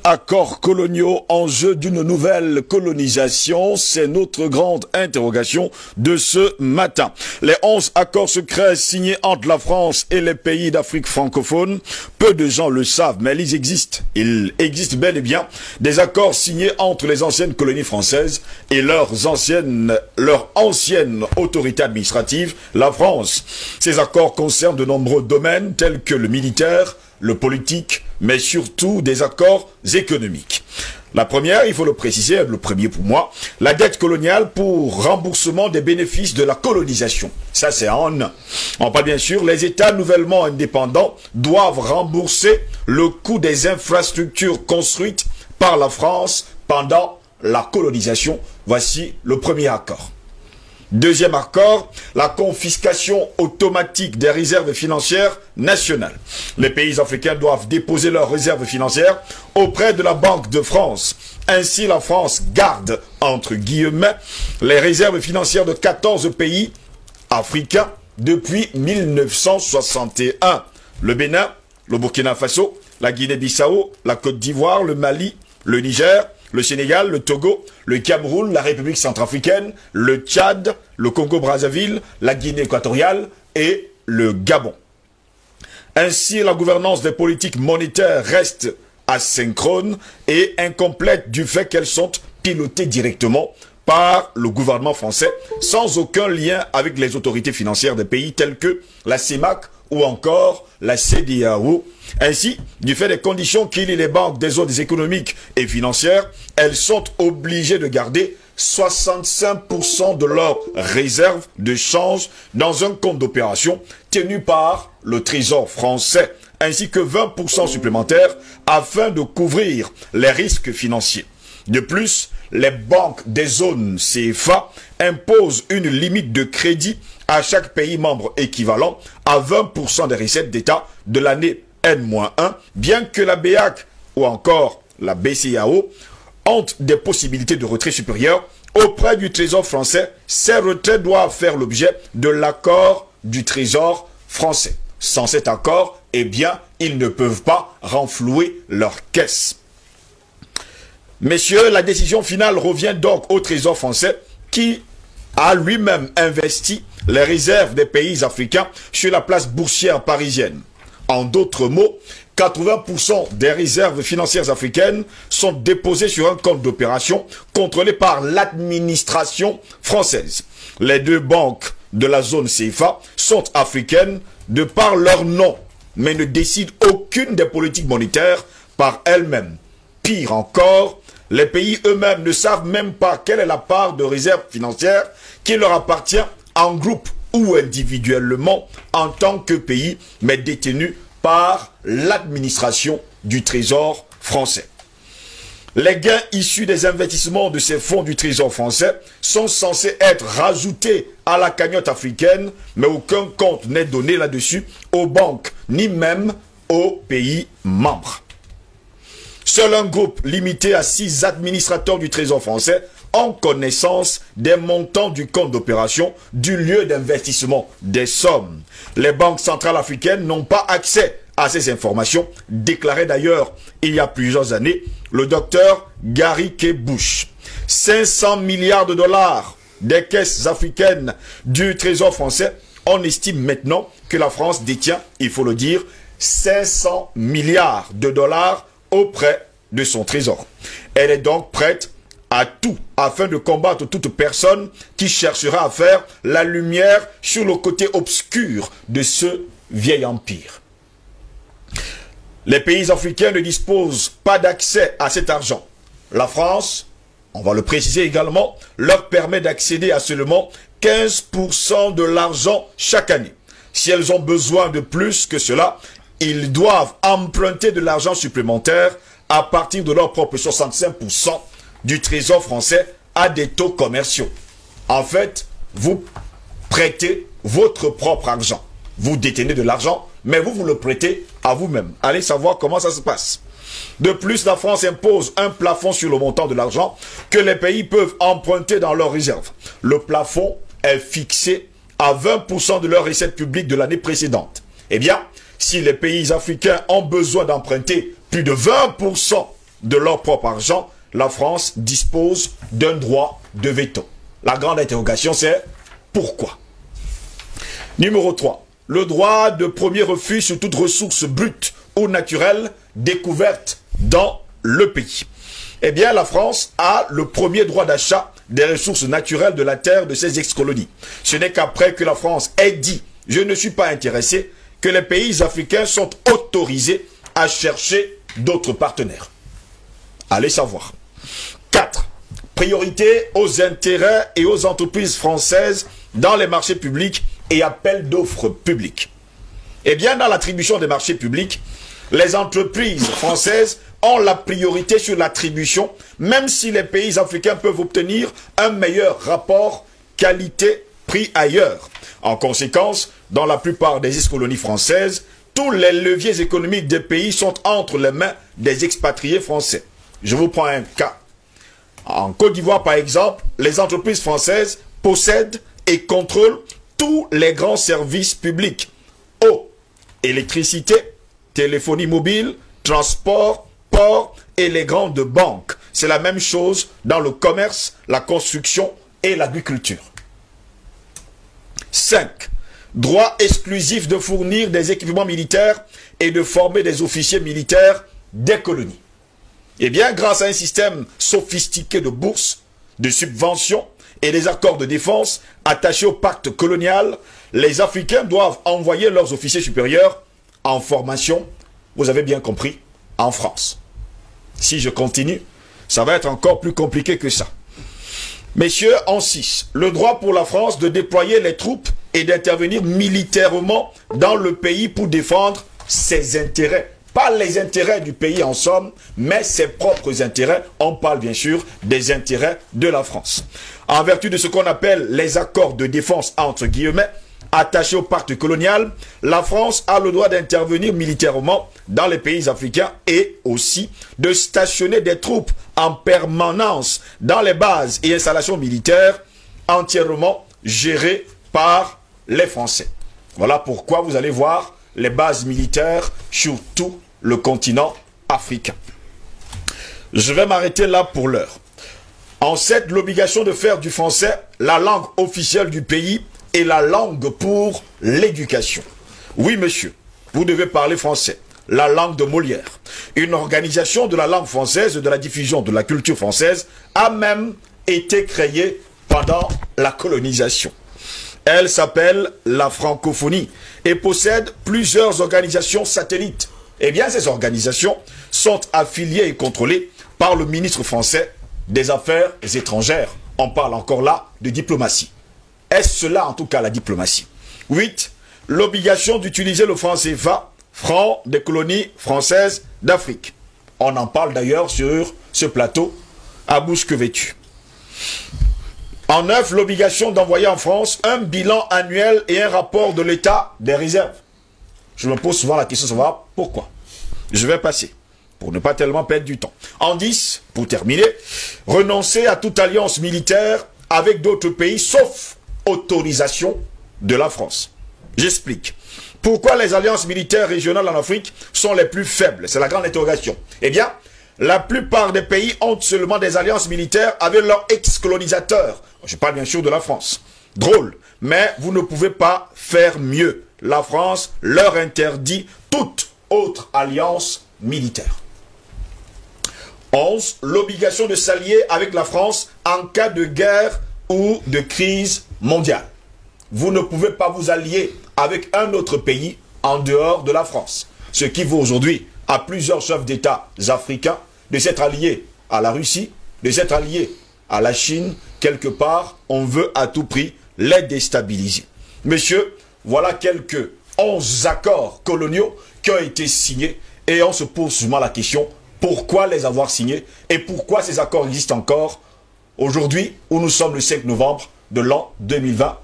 Accords coloniaux, enjeu d'une nouvelle colonisation, c'est notre grande interrogation de ce matin. Les 11 accords secrets signés entre la France et les pays d'Afrique francophone, peu de gens le savent, mais ils existent. Il existe bel et bien des accords signés entre les anciennes colonies françaises et leur ancienne autorité administrative, la France. Ces accords concernent de nombreux domaines tels que le militaire, le politique, mais surtout des accords économiques. La première, il faut le préciser, le premier pour moi, la dette coloniale pour remboursement des bénéfices de la colonisation. Ça, c'est en un. On parle bien sûr, les États nouvellement indépendants doivent rembourser le coût des infrastructures construites par la France pendant la colonisation. Voici le premier accord. Deuxième accord, la confiscation automatique des réserves financières nationales. Les pays africains doivent déposer leurs réserves financières auprès de la Banque de France. Ainsi, la France garde, entre guillemets, les réserves financières de 14 pays africains depuis 1961. Le Bénin, le Burkina Faso, la Guinée-Bissau, la Côte d'Ivoire, le Mali, le Niger, le Sénégal, le Togo, le Cameroun, la République centrafricaine, le Tchad, le Congo-Brazzaville, la Guinée équatoriale et le Gabon. Ainsi, la gouvernance des politiques monétaires reste asynchrone et incomplète du fait qu'elles sont pilotées directement par le gouvernement français sans aucun lien avec les autorités financières des pays tels que la CEMAC ou encore la CEDEAO. Ainsi, du fait des conditions qui lient les banques des zones économiques et financières, elles sont obligées de garder 65% de leurs réserves de change dans un compte d'opération tenu par le Trésor français, ainsi que 20% supplémentaires afin de couvrir les risques financiers. De plus, les banques des zones CFA imposent une limite de crédit à chaque pays membre équivalent à 20% des recettes d'État de l'année N-1, bien que la BEAC ou encore la BCEAO ont des possibilités de retrait supérieures auprès du Trésor français. Ces retraits doivent faire l'objet de l'accord du Trésor français. Sans cet accord, eh bien, ils ne peuvent pas renflouer leur caisse. Messieurs, la décision finale revient donc au Trésor français qui a lui-même investi les réserves des pays africains sur la place boursière parisienne. En d'autres mots, 80% des réserves financières africaines sont déposées sur un compte d'opération contrôlé par l'administration française. Les deux banques de la zone CFA sont africaines de par leur nom, mais ne décident aucune des politiques monétaires par elles-mêmes. Pire encore, les pays eux-mêmes ne savent même pas quelle est la part de réserves financières qui leur appartient en groupe ou individuellement en tant que pays, mais détenus par l'administration du Trésor français. Les gains issus des investissements de ces fonds du Trésor français sont censés être rajoutés à la cagnotte africaine, mais aucun compte n'est donné là-dessus aux banques, ni même aux pays membres. Seul un groupe limité à 6 administrateurs du Trésor français ont connaissance des montants du compte d'opération, du lieu d'investissement, des sommes. Les banques centrales africaines n'ont pas accès à ces informations, déclarait d'ailleurs il y a plusieurs années le docteur Gary K. Bush. 500 milliards de dollars des caisses africaines du Trésor français, on estime maintenant que la France détient, il faut le dire, 500 milliards de dollars auprès de son trésor. Elle est donc prête à tout afin de combattre toute personne qui cherchera à faire la lumière sur le côté obscur de ce vieil empire. Les pays africains ne disposent pas d'accès à cet argent. La France, on va le préciser également, leur permet d'accéder à seulement 15% de l'argent chaque année. Si elles ont besoin de plus que cela, ils doivent emprunter de l'argent supplémentaire à partir de leur propre 65% du Trésor français à des taux commerciaux. En fait, vous prêtez votre propre argent. Vous détenez de l'argent, mais vous le prêtez à vous-même. Allez savoir comment ça se passe. De plus, la France impose un plafond sur le montant de l'argent que les pays peuvent emprunter dans leurs réserves. Le plafond est fixé à 20% de leurs recettes publiques de l'année précédente. Eh bien, si les pays africains ont besoin d'emprunter plus de 20% de leur propre argent, la France dispose d'un droit de veto. La grande interrogation, c'est pourquoi? Numéro 3. Le droit de premier refus sur toute ressource brute ou naturelle découverte dans le pays. Eh bien, la France a le premier droit d'achat des ressources naturelles de la terre de ses ex-colonies. Ce n'est qu'après que la France ait dit « je ne suis pas intéressé » que les pays africains sont autorisés à chercher d'autres partenaires. Allez savoir. 4. Priorité aux intérêts et aux entreprises françaises dans les marchés publics et appels d'offres publics. Eh bien, dans l'attribution des marchés publics, les entreprises françaises ont la priorité sur l'attribution, même si les pays africains peuvent obtenir un meilleur rapport qualité-prix ailleurs. En conséquence, dans la plupart des ex-colonies françaises, tous les leviers économiques des pays sont entre les mains des expatriés français. Je vous prends un cas. En Côte d'Ivoire, par exemple, les entreprises françaises possèdent et contrôlent tous les grands services publics. Eau, électricité, téléphonie mobile, transport, port et les grandes banques. C'est la même chose dans le commerce, la construction et l'agriculture. 5. Droit exclusif de fournir des équipements militaires et de former des officiers militaires des colonies. Eh bien, grâce à un système sophistiqué de bourses, de subventions et des accords de défense attachés au pacte colonial, les Africains doivent envoyer leurs officiers supérieurs en formation, vous avez bien compris, en France. Si je continue, ça va être encore plus compliqué que ça. Messieurs, en 6, le droit pour la France de déployer les troupes et d'intervenir militairement dans le pays pour défendre ses intérêts. Pas les intérêts du pays en somme, mais ses propres intérêts. On parle bien sûr des intérêts de la France. En vertu de ce qu'on appelle les accords de défense entre guillemets, attachés au pacte colonial, la France a le droit d'intervenir militairement dans les pays africains et aussi de stationner des troupes en permanence dans les bases et installations militaires entièrement gérées par les Français. Voilà pourquoi vous allez voir les bases militaires sur tout le continent africain. Je vais m'arrêter là pour l'heure. En 7, l'obligation de faire du français la langue officielle du pays et la langue pour l'éducation. Oui, monsieur, vous devez parler français, la langue de Molière. Une organisation de la langue française et de la diffusion de la culture française a même été créée pendant la colonisation. Elle s'appelle la francophonie et possède plusieurs organisations satellites. Eh bien, ces organisations sont affiliées et contrôlées par le ministre français des Affaires étrangères. On parle encore là de diplomatie. Est-ce cela en tout cas la diplomatie? 8. L'obligation d'utiliser le franc CFA, franc des colonies françaises d'Afrique. On en parle d'ailleurs sur ce plateau à bouche que vêtue. En 9, l'obligation d'envoyer en France un bilan annuel et un rapport de l'état des réserves. Je me pose souvent la question de savoir pourquoi. Je vais passer, pour ne pas tellement perdre du temps. En 10, pour terminer, renoncer à toute alliance militaire avec d'autres pays, sauf autorisation de la France. J'explique. Pourquoi les alliances militaires régionales en Afrique sont les plus faibles? C'est la grande interrogation. Eh bien, la plupart des pays ont seulement des alliances militaires avec leurs ex-colonisateurs. Je parle bien sûr de la France. Drôle, mais vous ne pouvez pas faire mieux. La France leur interdit toute autre alliance militaire. 11. L'obligation de s'allier avec la France en cas de guerre ou de crise mondiale. Vous ne pouvez pas vous allier avec un autre pays en dehors de la France. Ce qui vaut aujourd'hui à plusieurs chefs d'État africains de s'être alliés à la Russie, de s'être alliés à la Chine. Quelque part, on veut à tout prix les déstabiliser. Messieurs, voilà quelques 11 accords coloniaux qui ont été signés et on se pose souvent la question, pourquoi les avoir signés et pourquoi ces accords existent encore aujourd'hui où nous sommes le 5 novembre de l'an 2020.